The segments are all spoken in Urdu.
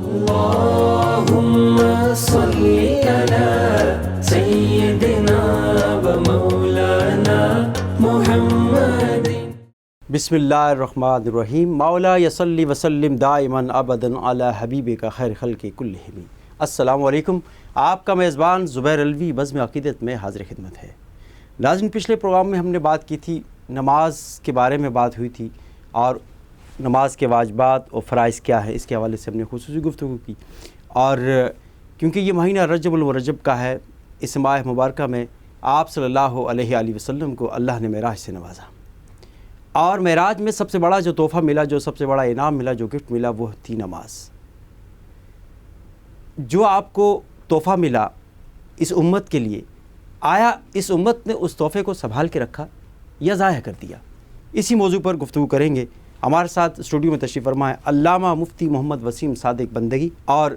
اللهم صل على سيدنا ومولانا محمد. بسم اللہ الرحمن الرحیم. مولا یصلی وسلم دائما ابدا علی حبیبک خیر خلق کلہم. السلام علیکم. آپ کا میزبان زبیر علوی بزم عقیدت میں حاضر خدمت ہے. ناظرین، پچھلے پروگرام میں ہم نے بات کی تھی، نماز کے بارے میں بات ہوئی تھی اور نماز کے واجبات اور فرائض کیا ہے، اس کے حوالے سے ہم نے خصوصی گفتگو کی. اور کیونکہ یہ مہینہ رجب المرجب کا ہے، اس ماہ مبارکہ میں آپ صلی اللہ علیہ وآلہ وسلم کو اللہ نے معراج سے نوازا، اور معراج میں سب سے بڑا جو تحفہ ملا، جو سب سے بڑا انعام ملا، جو گفٹ ملا، وہ تھی نماز. جو آپ کو تحفہ ملا اس امت کے لیے، آیا اس امت نے اس تحفے کو سنبھال کے رکھا یا ضائع کر دیا؟ اسی موضوع پر گفتگو کریں گے. ہمارے ساتھ اسٹوڈیو میں تشریف فرما ہے علامہ مفتی محمد وسیم صادق بندگی، اور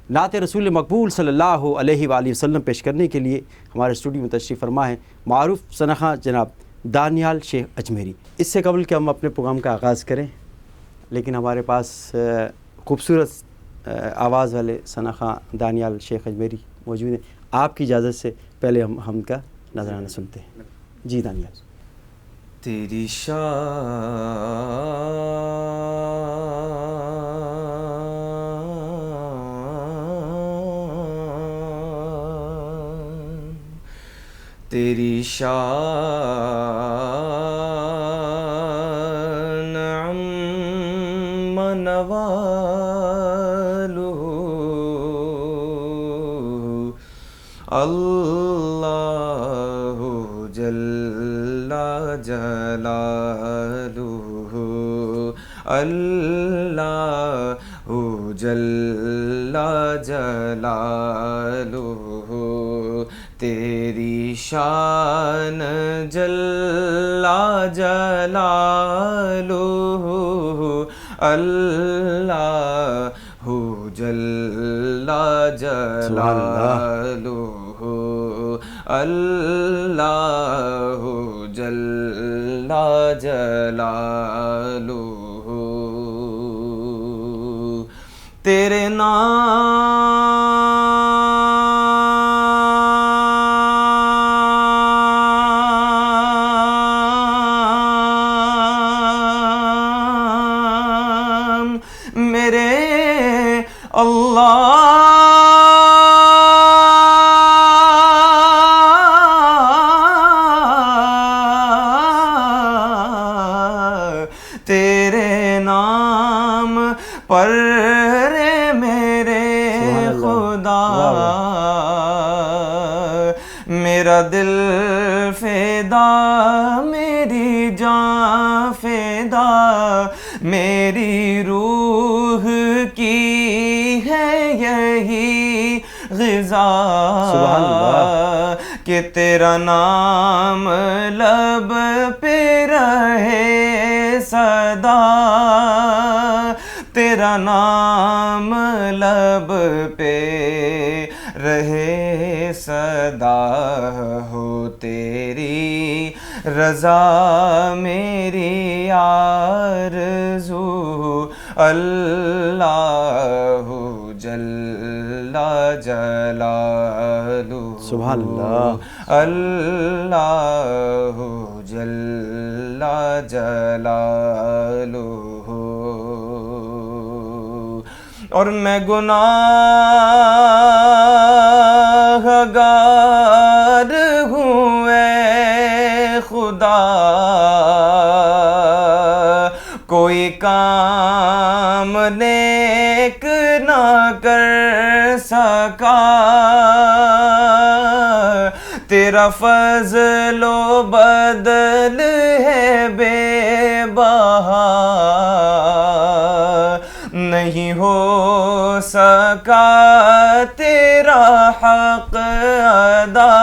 نعت رسول مقبول صلی اللہ علیہ وآلہ وسلم پیش کرنے کے لیے ہمارے اسٹوڈیو میں تشریف فرما ہے معروف سنخواں جناب دانیال شیخ اجمیری. اس سے قبل کہ ہم اپنے پروگرام کا آغاز کریں، لیکن ہمارے پاس خوبصورت آواز والے سنخواں دانیال شیخ اجمیری موجود ہیں. آپ کی اجازت سے پہلے ہم حمد کا نذرانہ سنتے ہیں. جی دانیال. تیری شان تیری شان عم نوالہ اللہ جل جلالہ اللہ جل جلالہ. تیری شان جل جلالہ اللہ جل جلالہ اللہ جل جلالہ. تیرے نام میرے اللہ تیرے نام پر رے میرے خدا، میرا دل فدا، میری جان فدا، میری روح کی ہے یہی غذا کہ تیرا نام لب پہ رہے صدا، تیرا نام لب پہ رہے صدا. ہو تیری رضا میری آرزو، اللہ جل جلالہ سبحان اللہ، اللہ جل جلالہ. اور میں گناہ گار ہوں اے خدا، کوئی کام نیک نہ کر سکا، تیرا فضل و بدل ہے بے بہا، نہیں ہو سکا تیرا حق ادا،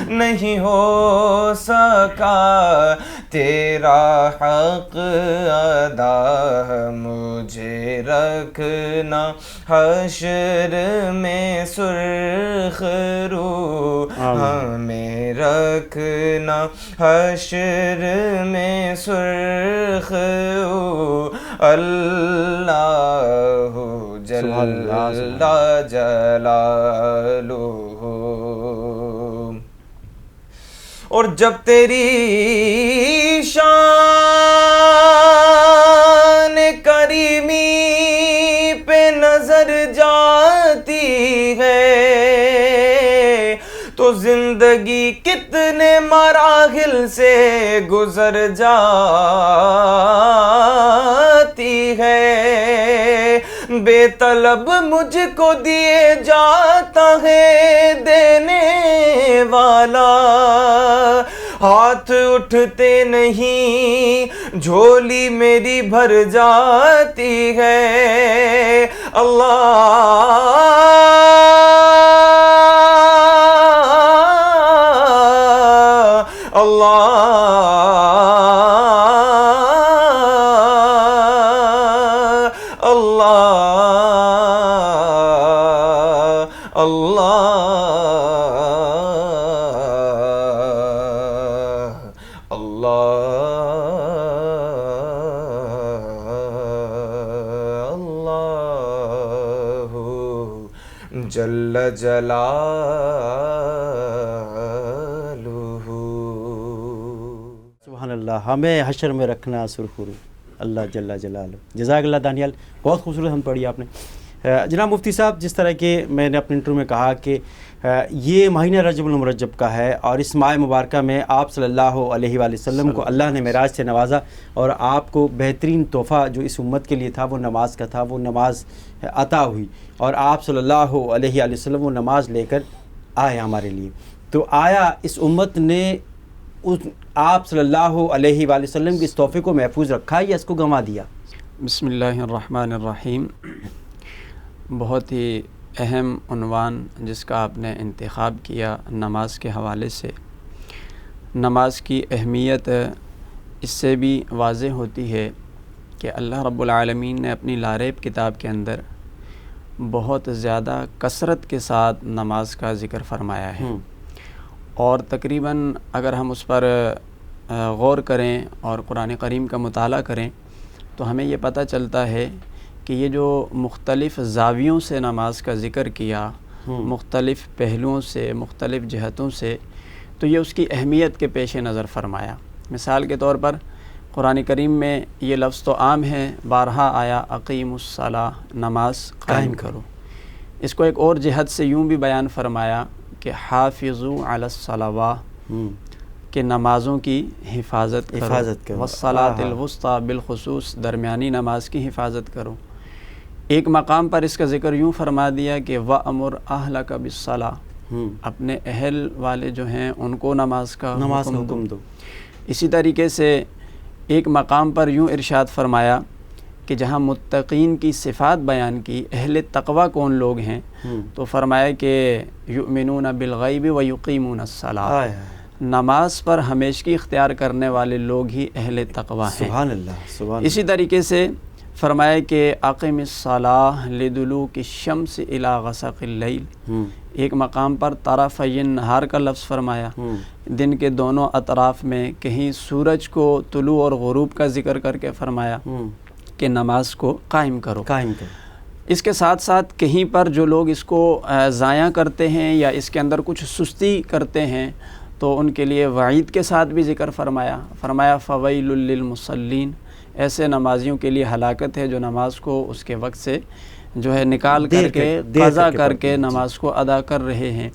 نہیں ہو سکا تیرا حق ادا. مجھے رکھنا حشر میں سرخ رو، ہمیں رکھنا حشر میں سرخ رو، اللہ جل جلالہ. اور جب تیری شان کریمی پہ نظر جاتی ہے تو زندگی کتنے مراحل سے گزر جاتی ہے. بے طلب مجھ کو دیے جاتا ہے دینے والا, ہاتھ اٹھتے نہیں جھولی میری بھر جاتی ہے. جل جلالہ. سبحان اللہ. ہمیں حشر میں رکھنا سرخرو اللہ جل جلالہ. جزاک اللہ دانیال, بہت خوبصورت ہم پڑھی آپ نے. جناب مفتی صاحب, جس طرح کہ میں نے اپنے انٹرویو میں کہا کہ یہ مہینہ رجب المرجب کا ہے اور اس ماہ مبارکہ میں آپ صلی اللہ علیہ وآلہ وسلم کو اللہ نے معراج سے نوازا اور آپ کو بہترین تحفہ جو اس امت کے لیے تھا وہ نماز کا تھا, وہ نماز عطا ہوئی اور آپ صلی اللہ علیہ وآلہ وسلم وہ نماز لے کر آئے ہمارے لیے. تو آیا اس امت نے آپ صلی اللہ علیہ وآلہ وسلم کے اس تحفے کو محفوظ رکھا یا اس کو گنوا دیا؟ بسم اللہ الرحمن الرحیم. بہت ہی اہم عنوان جس کا آپ نے انتخاب کیا نماز کے حوالے سے. نماز کی اہمیت اس سے بھی واضح ہوتی ہے کہ اللہ رب العالمین نے اپنی لاریب کتاب کے اندر بہت زیادہ کثرت کے ساتھ نماز کا ذکر فرمایا ہے, اور تقریباً اگر ہم اس پر غور کریں اور قرآن کریم کا مطالعہ کریں تو ہمیں یہ پتہ چلتا ہے کہ یہ جو مختلف زاویوں سے نماز کا ذکر کیا, مختلف پہلوؤں سے, مختلف جہتوں سے, تو یہ اس کی اہمیت کے پیش نظر فرمایا. مثال کے طور پر قرآن کریم میں یہ لفظ تو عام ہے, بارہا آیا اقیم الصلاۃ, نماز قائم کرو. اس کو ایک اور جہت سے یوں بھی بیان فرمایا کہ حافظوا علی الصلوات, کہ نمازوں کی حفاظت کرو, والصلاۃ الوسطیٰ, بالخصوص درمیانی نماز کی حفاظت کرو. ایک مقام پر اس کا ذکر یوں فرما دیا کہ وَأْمُرْ أَهْلَكَ بِالصَّلَاةِ, اپنے اہل والے جو ہیں ان کو نماز کا حکم دو. اسی طریقے سے ایک مقام پر یوں ارشاد فرمایا کہ جہاں متقین کی صفات بیان کی, اہل تقوی کون لوگ ہیں, تو فرمایا کہ یؤمنون بالغیب ویقیمون الصلاۃ, نماز پر ہمیشگی اختیار کرنے والے لوگ ہی اہل تقوی ہیں. سبحان اللہ, سبحان اللہ. اسی طریقے سے فرمایا کہ اقم الصلاۃ لدلوک الشمس الی غسق اللیل, ایک مقام پر طرفی النہار کا لفظ فرمایا, دن کے دونوں اطراف میں کہیں سورج کو طلوع اور غروب کا ذکر کر کے فرمایا کہ نماز کو قائم کرو. اس کے ساتھ ساتھ کہیں پر جو لوگ اس کو ضائع کرتے ہیں یا اس کے اندر کچھ سستی کرتے ہیں تو ان کے لیے وعید کے ساتھ بھی ذکر فرمایا فویل للمصلین, ایسے نمازیوں کے لیے ہلاکت ہے جو نماز کو اس کے وقت سے جو ہے نکال کر کے قضا کر کے نماز کو ادا کر رہے ہیں.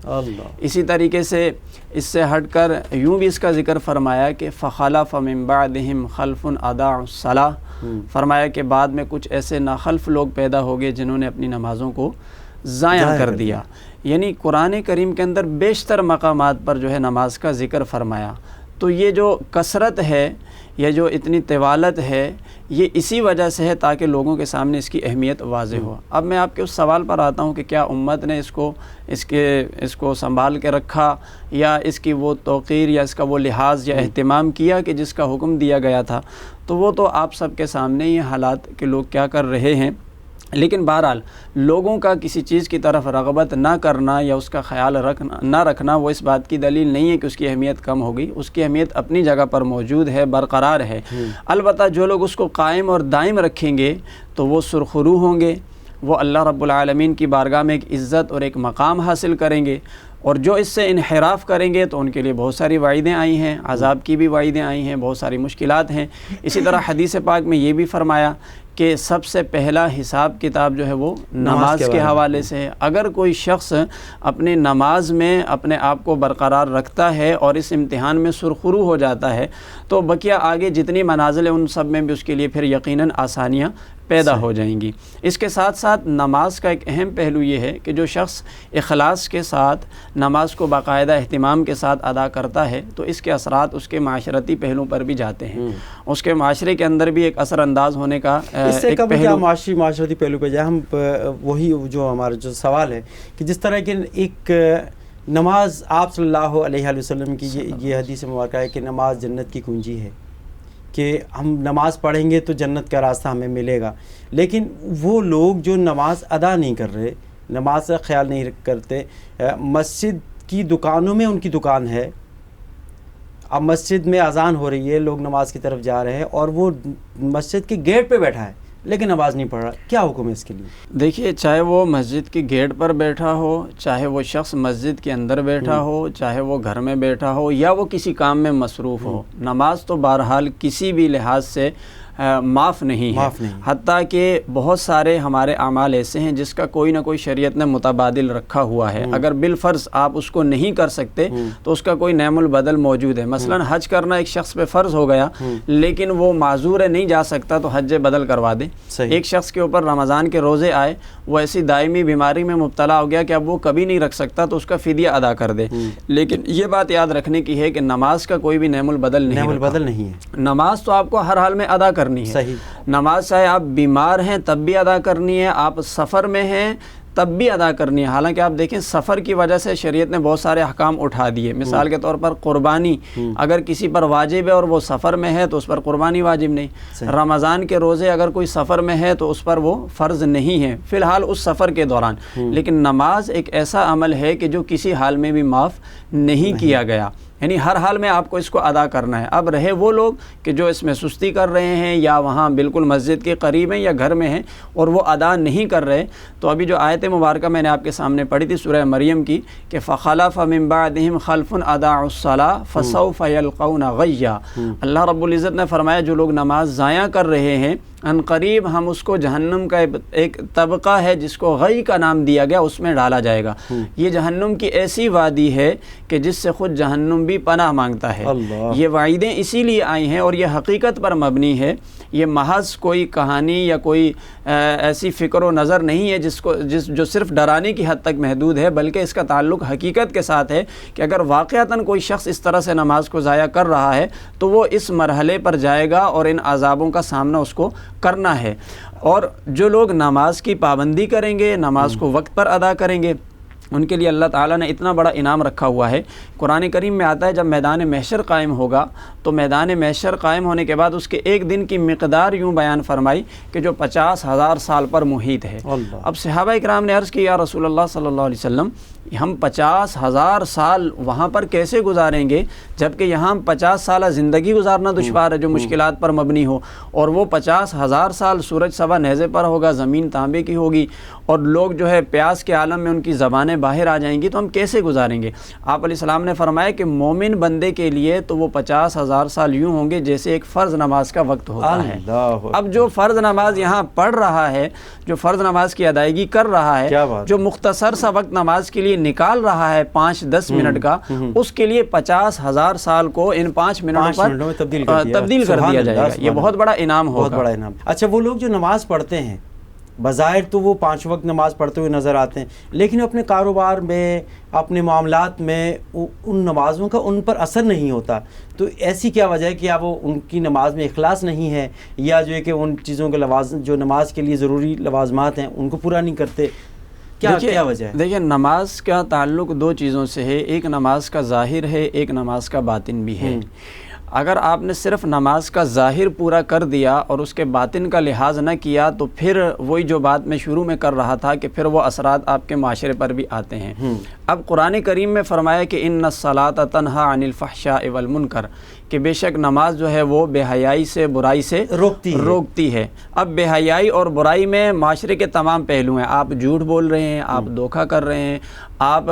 اسی طریقے سے اس سے ہٹ کر یوں بھی اس کا ذکر فرمایا کہ فخلف من بعدہم خلف اضاعوا الصلاۃ, فرمایا کہ بعد میں کچھ ایسے ناخلف لوگ پیدا ہو گئے جنہوں نے اپنی نمازوں کو ضائع کر دیا. یعنی قرآن کریم کے اندر بیشتر مقامات پر جو ہے نماز کا ذکر فرمایا. تو یہ جو کثرت ہے, یہ جو اتنی طوالت ہے, یہ اسی وجہ سے ہے تاکہ لوگوں کے سامنے اس کی اہمیت واضح ہو. اب میں آپ کے اس سوال پر آتا ہوں کہ کیا امت نے اس کو سنبھال کے رکھا یا اس کی وہ توقیر یا اس کا وہ لحاظ یا اہتمام کیا کہ جس کا حکم دیا گیا تھا؟ تو وہ تو آپ سب کے سامنے ہی حالات کہ لوگ کیا کر رہے ہیں. لیکن بہرحال لوگوں کا کسی چیز کی طرف رغبت نہ کرنا یا اس کا خیال نہ رکھنا وہ اس بات کی دلیل نہیں ہے کہ اس کی اہمیت کم ہو گئی. اس کی اہمیت اپنی جگہ پر موجود ہے, برقرار ہے. البتہ جو لوگ اس کو قائم اور دائم رکھیں گے تو وہ سرخرو ہوں گے, وہ اللہ رب العالمین کی بارگاہ میں ایک عزت اور ایک مقام حاصل کریں گے، اور جو اس سے انحراف کریں گے تو ان کے لیے بہت ساری وعیدیں آئی ہیں، عذاب کی بھی وعیدیں آئی ہیں، بہت ساری مشکلات ہیں۔ اسی طرح حدیث پاک میں یہ بھی فرمایا کہ سب سے پہلا حساب کتاب جو ہے وہ نماز کے حوالے سے ہے۔ اگر کوئی شخص اپنی نماز میں اپنے آپ کو برقرار رکھتا ہے اور اس امتحان میں سرخرو ہو جاتا ہے تو بقیہ آگے جتنی منازل ہیں ان سب میں بھی اس کے لیے پھر یقیناً آسانیاں پیدا ہو جائیں گی۔ اس کے ساتھ ساتھ نماز کا ایک اہم پہلو یہ ہے کہ جو شخص اخلاص کے ساتھ نماز کو باقاعدہ اہتمام کے ساتھ ادا کرتا ہے تو اس کے اثرات اس کے معاشرتی پہلو پر بھی جاتے ہیں، اس کے معاشرے کے اندر بھی ایک اثر انداز ہونے کا اس سے کم کیا معاشرتی پہلو پہ جائے، ہم وہی جو ہمارا جو سوال ہے کہ جس طرح کہ ایک نماز آپ صلی اللہ علیہ وسلم کی یہ حدیث مبارکہ ہے کہ نماز جنت کی کنجی ہے، کہ ہم نماز پڑھیں گے تو جنت کا راستہ ہمیں ملے گا، لیکن وہ لوگ جو نماز ادا نہیں کر رہے، نماز کا خیال نہیں کرتے، مسجد کی دکانوں میں ان کی دکان ہے، اب مسجد میں اذان ہو رہی ہے، لوگ نماز کی طرف جا رہے ہیں اور وہ مسجد کے گیٹ پہ بیٹھا ہے لیکن نماز نہیں پڑھ رہا، کیا حکم ہے اس کے لیے؟ دیکھیے، چاہے وہ مسجد کی گیٹ پر بیٹھا ہو، چاہے وہ شخص مسجد کے اندر بیٹھا ہو، چاہے وہ گھر میں بیٹھا ہو یا وہ کسی کام میں مصروف ہو، نماز تو بہرحال کسی بھی لحاظ سے معاف نہیں ہے۔ حتیٰ کہ بہت سارے ہمارے اعمال ایسے ہیں جس کا کوئی نہ کوئی شریعت نے متبادل رکھا ہوا ہے، اگر بالفرض آپ اس کو نہیں کر سکتے تو اس کا کوئی نعم البدل موجود ہے۔ مثلا حج کرنا ایک شخص پہ فرض ہو گیا لیکن وہ معذور ہے، نہیں جا سکتا تو حج بدل کروا دے۔ ایک شخص کے اوپر رمضان کے روزے آئے، وہ ایسی دائمی بیماری میں مبتلا ہو گیا کہ اب وہ کبھی نہیں رکھ سکتا تو اس کا فدیہ ادا کر دے۔ لیکن یہ بات یاد رکھنے کی ہے کہ نماز کا کوئی بھی نعم البدل نہیں ہے، نماز تو آپ کو ہر حال میں ادا کرنی ہے۔ صحیح، نماز چاہے آپ بیمار ہیں تب بھی ادا کرنی ہے، آپ سفر میں ہیں تب بھی ادا کرنی ہے۔ حالانکہ آپ دیکھیں سفر کی وجہ سے شریعت نے بہت سارے احکام اٹھا دیے، مثال کے طور پر قربانی اگر کسی پر واجب ہے اور وہ سفر میں ہے تو اس پر قربانی واجب نہیں۔ رمضان کے روزے اگر کوئی سفر میں ہے تو اس پر وہ فرض نہیں ہے فی الحال اس سفر کے دوران، لیکن نماز ایک ایسا عمل ہے کہ جو کسی حال میں بھی معاف نہیں کیا گیا، یعنی ہر حال میں آپ کو اس کو ادا کرنا ہے۔ اب رہے وہ لوگ کہ جو اس میں سستی کر رہے ہیں یا وہاں بالکل مسجد کے قریب ہیں یا گھر میں ہیں اور وہ ادا نہیں کر رہے، تو ابھی جو آیت مبارکہ میں نے آپ کے سامنے پڑھی تھی سورہ مریم کی کہ فَخَلَفَ مِن بَعْدِهِمْ خَلْفٌ أَضَاعُوا الصَّلَاةَ فَسَوْفَ يَلْقَوْنَ غَيًّا، اللہ رب العزت نے فرمایا جو لوگ نماز ضائع کر رہے ہیں ان قریب ہم اس کو جہنم کا ایک طبقہ ہے جس کو غی کا نام دیا گیا اس میں ڈالا جائے گا۔ یہ جہنم کی ایسی وادی ہے کہ جس سے خود جہنم بھی پناہ مانگتا ہے۔ یہ وعیدیں اسی لیے آئی ہیں اور یہ حقیقت پر مبنی ہے، یہ محض کوئی کہانی یا کوئی ایسی فکر و نظر نہیں ہے جو صرف ڈرانے کی حد تک محدود ہے، بلکہ اس کا تعلق حقیقت کے ساتھ ہے کہ اگر واقعتاً کوئی شخص اس طرح سے نماز کو ضائع کر رہا ہے تو وہ اس مرحلے پر جائے گا اور ان عذابوں کا سامنا اس کو کرنا ہے۔ اور جو لوگ نماز کی پابندی کریں گے، نماز کو وقت پر ادا کریں گے، ان کے لیے اللہ تعالیٰ نے اتنا بڑا انعام رکھا ہوا ہے۔ قرآن کریم میں آتا ہے جب میدان محشر قائم ہوگا تو میدان محشر قائم ہونے کے بعد اس کے ایک دن کی مقدار یوں بیان فرمائی کہ جو 50,000 سال پر محیط ہے۔ اب صحابہ اکرام نے عرض کی یا رسول اللہ صلی اللہ علیہ وسلم ہم 50,000 سال وہاں پر کیسے گزاریں گے جبکہ یہاں 50 سالہ زندگی گزارنا دشوار ہے جو مشکلات پر مبنی ہو، اور وہ 50,000 سال سورج سوا نیزے پر ہوگا، زمین تانبے کی ہوگی اور لوگ جو ہے پیاس کے عالم میں ان کی زبانیں باہر آ جائیں گی، تو ہم کیسے گزاریں گے؟ آپ علیہ السلام نے فرمایا کہ مومن بندے کے لیے تو وہ 50,000 سال یوں ہوں گے جیسے ایک فرض نماز کا وقت ہوتا ہے۔ اب جو فرض نماز یہاں پڑھ رہا ہے، جو فرض نماز کی ادائیگی کر رہا ہے، جو مختصر سا وقت نماز کے لیے نکال رہا ہے 5-10 منٹ کا، اس کے لیے 50,000 سال کو ان 5 منٹ پر تبدیل کر دیا جائے گا۔ یہ بہت بڑا انعام ہوگا، بہت بڑا انعام۔ اچھا، وہ لوگ جو نماز پڑھتے ہیں بظاہر تو وہ 5 وقت نماز پڑھتے ہوئے نظر آتے ہیں، لیکن اپنے کاروبار میں، اپنے معاملات میں ان نمازوں کا ان پر اثر نہیں ہوتا، تو ایسی کیا وجہ ہے کہ یا وہ ان کی نماز میں اخلاص نہیں ہے یا جو ہے کہ ان چیزوں کے جو نماز کے لیے ضروری لوازمات ہیں ان کو پورا نہیں کرتے؟ کیا وجہ ہے؟ دیکھیں، نماز کا تعلق 2 چیزوں سے ہے، ایک نماز کا ظاہر ہے، ایک نماز کا باطن بھی ہے۔ اگر آپ نے صرف نماز کا ظاہر پورا کر دیا اور اس کے باطن کا لحاظ نہ کیا تو پھر وہی جو بات میں شروع میں کر رہا تھا کہ پھر وہ اثرات آپ کے معاشرے پر بھی آتے ہیں۔ اب قرآن کریم میں فرمایا کہ ان الصلاۃ تنہی عن الفحشاء والمنکر، کہ بے شک نماز جو ہے وہ بے حیائی سے برائی سے روکتی ہے۔ اب بے حیائی اور برائی میں معاشرے کے تمام پہلو ہیں، آپ جھوٹ بول رہے ہیں، آپ دھوکہ کر رہے ہیں، آپ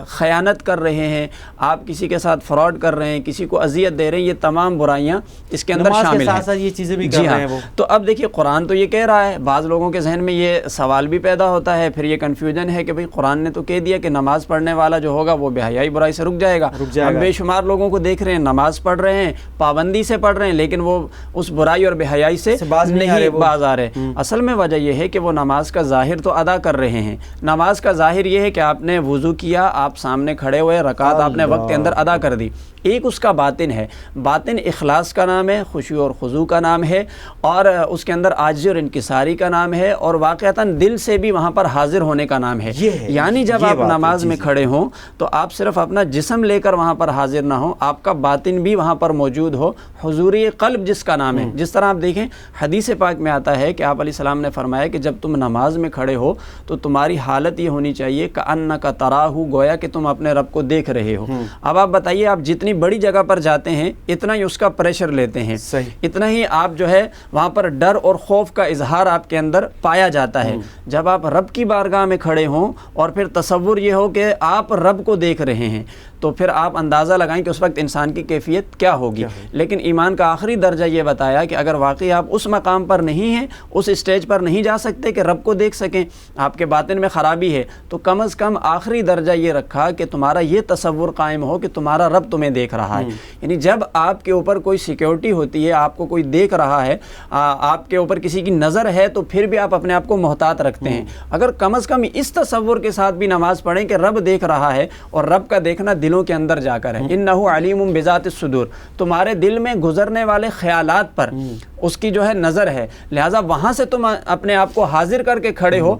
خیانت کر رہے ہیں، آپ کسی کے ساتھ فراڈ کر رہے ہیں، کسی کو اذیت دے رہے ہیں، یہ تمام برائیاں اس کے اندر شامل ہیں۔ ساتھ ساتھ یہ چیزیں بھی کر رہے ہیں وہ۔ تو اب دیکھیے قرآن تو یہ کہہ رہا ہے، بعض لوگوں کے ذہن میں یہ سوال بھی پیدا ہوتا ہے، پھر یہ کنفیوژن ہے کہ بھئی قرآن نے تو کہہ دیا کہ نماز پڑھنے والا جو ہوگا وہ بے حیائی برائی سے رک جائے گا۔ ہم بے شمار لوگوں کو دیکھ رہے ہیں نماز پڑھ رہے ہیں، پابندی سے پڑھ رہے ہیں، لیکن وہ اس برائی اور بے حیائی سے نہیں باز آ رہے۔ اصل میں وجہ یہ ہے کہ وہ نماز کا ظاہر تو ادا کر رہے ہیں، نماز کا ظاہر یہ ہے کہ آپ نے وضو کیا، آپ سامنے کھڑے ہوئے، رکعت آپ نے وقت کے اندر ادا کر دی۔ ایک اس کا باطن ہے، باطن اخلاص کا نام ہے، خشوع اور خضوع کا نام ہے، اور اس کے اندر عاجزی اور انکساری کا نام ہے، اور واقعتاً دل سے بھی وہاں پر حاضر ہونے کا نام ہے۔ یعنی جب آپ نماز میں کھڑے ہوں تو آپ صرف اپنا جسم لے کر وہاں پر حاضر نہ ہوں، آپ کا باطن بھی وہاں پر موجود ہو، حضوری قلب جس کا نام ہے۔ جس طرح آپ دیکھیں حدیث پاک میں آتا ہے کہ آپ علیہ السلام نے فرمایا کہ جب تم نماز میں کھڑے ہو تو تمہاری حالت یہ ہونی چاہیے کأنک تراہ، گویا کہ تم اپنے رب کو دیکھ رہے ہو۔ اب آپ بتائیے، آپ جتنی بڑی جگہ پر جاتے ہیں اتنا ہی اس کا پریشر لیتے ہیں، اتنا ہی آپ جو ہے وہاں پر ڈر اور خوف کا اظہار آپ کے اندر پایا جاتا ہے۔ جب آپ رب کی بارگاہ میں کھڑے ہوں اور پھر تصور یہ ہو کہ آپ رب کو دیکھ رہے ہیں، تو پھر آپ اندازہ لگائیں کہ اس وقت انسان کی کیفیت کیا ہوگی۔ لیکن ایمان کا آخری درجہ یہ بتایا کہ اگر واقعی آپ اس مقام پر نہیں ہیں، اس اسٹیج پر نہیں جا سکتے کہ رب کو دیکھ سکیں، آپ کے باطن میں خرابی ہے، تو کم از کم آخری درجہ یہ رکھا کہ تمہارا یہ تصور قائم ہو کہ تمہارا رب تمہیں دیکھ رہا ہے۔ یعنی جب آپ کے اوپر کوئی سیکیورٹی ہوتی ہے، آپ کو کوئی دیکھ رہا ہے، آپ کے اوپر کسی کی نظر ہے، تو پھر بھی آپ اپنے آپ کو محتاط رکھتے ہیں۔ اگر کم از کم اس تصور کے ساتھ بھی نماز پڑھیں کہ رب دیکھ رہا ہے، اور رب کا دیکھنا دلوں کے اندر جا کر ہے، انہ علیم بذات الصدور، تمہارے دل میں گزرنے والے خیالات پر اس کی جو ہے نظر ہے، لہٰذا وہاں سے تم اپنے آپ کو حاضر کر کے کھڑے ہو،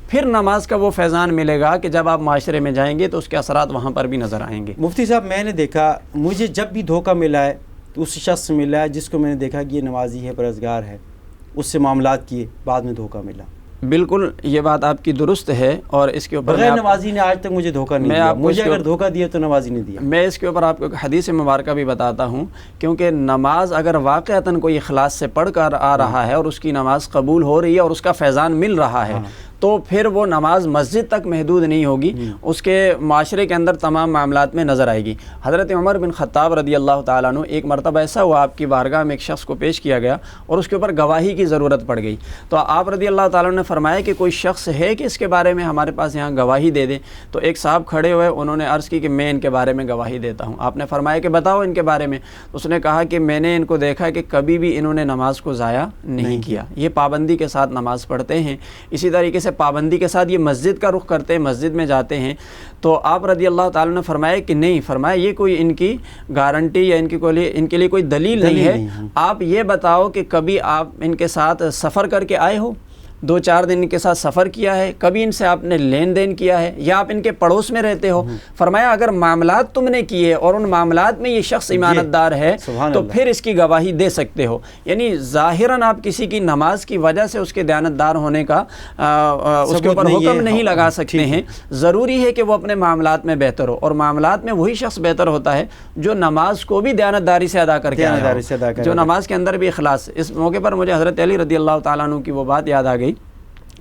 پھر نماز کا وہ فیضان ملے گا کہ جب آپ معاشرے میں جائیں گے تو اس کے اثرات وہاں پر بھی نظر آئیں گے۔ مفتی صاحب، میں نے دیکھا، مجھے جب بھی دھوکہ ملا ہے تو اس شخص سے ملا ہے جس کو میں نے دیکھا کہ یہ نمازی ہے، پرہیزگار ہے، اس سے معاملات کیے، بعد میں دھوکہ ملا۔ بالکل یہ بات آپ کی درست ہے، اور اس کے اوپر بغیر نمازی نے آج تک مجھے دھوکہ نہیں دیا، مجھے اگر دھوکہ دیا تو نمازی نے دیا۔ میں اس کے اوپر آپ کو حدیث مبارکہ بھی بتاتا ہوں، کیونکہ نماز اگر واقعتاً کوئی اخلاص سے پڑھ کر آ رہا ہے اور اس کی نماز قبول ہو رہی ہے اور اس کا فیضان مل رہا ہے، تو پھر وہ نماز مسجد تک محدود نہیں ہوگی، اس کے معاشرے کے اندر تمام معاملات میں نظر آئے گی۔ حضرت عمر بن خطاب رضی اللہ تعالیٰ عنہ، ایک مرتبہ ایسا ہوا آپ کی بارگاہ میں ایک شخص کو پیش کیا گیا اور اس کے اوپر گواہی کی ضرورت پڑ گئی، تو آپ رضی اللہ تعالیٰ عنہ نے فرمایا کہ کوئی شخص ہے کہ اس کے بارے میں ہمارے پاس یہاں گواہی دے دیں؟ تو ایک صاحب کھڑے ہوئے، انہوں نے عرض کی کہ میں ان کے بارے میں گواہی دیتا ہوں۔ آپ نے فرمایا کہ بتاؤ ان کے بارے میں۔ اس نے کہا کہ میں نے ان کو دیکھا کہ کبھی بھی انہوں نے نماز کو ضائع نہیں کیا، یہ پابندی کے ساتھ نماز پڑھتے ہیں، اسی طریقے سے پابندی کے ساتھ یہ مسجد کا رخ کرتے ہیں، مسجد میں جاتے ہیں۔ تو آپ رضی اللہ تعالیٰ نے فرمایا کہ نہیں، فرمایا یہ کوئی ان کی گارنٹی یا ان کے لیے کوئی دلیل نہیں ہے، آپ یہ بتاؤ کہ کبھی آپ ان کے ساتھ سفر کر کے آئے ہو، 2-4 دن ان کے ساتھ سفر کیا ہے، کبھی ان سے آپ نے لین دین کیا ہے، یا آپ ان کے پڑوس میں رہتے ہو؟ فرمایا اگر معاملات تم نے کیے اور ان معاملات میں یہ شخص ایمانت دار ہے تو پھر اس کی گواہی دے سکتے ہو۔ یعنی ظاہراً آپ کسی کی نماز کی وجہ سے اس کے دیانت دار ہونے کا اس کے اوپر حکم نہیں لگا سکتے ہیں، ضروری ہے کہ وہ اپنے معاملات میں بہتر ہو، اور معاملات میں وہی شخص بہتر ہوتا ہے جو نماز کو بھی دیانت داری سے ادا کر کے آیا ہو، جو نماز کے اندر بھی اخلاص۔ اس موقع پر مجھے حضرت علی رضی اللہ تعالیٰ عنہ کی وہ بات یاد آ گئی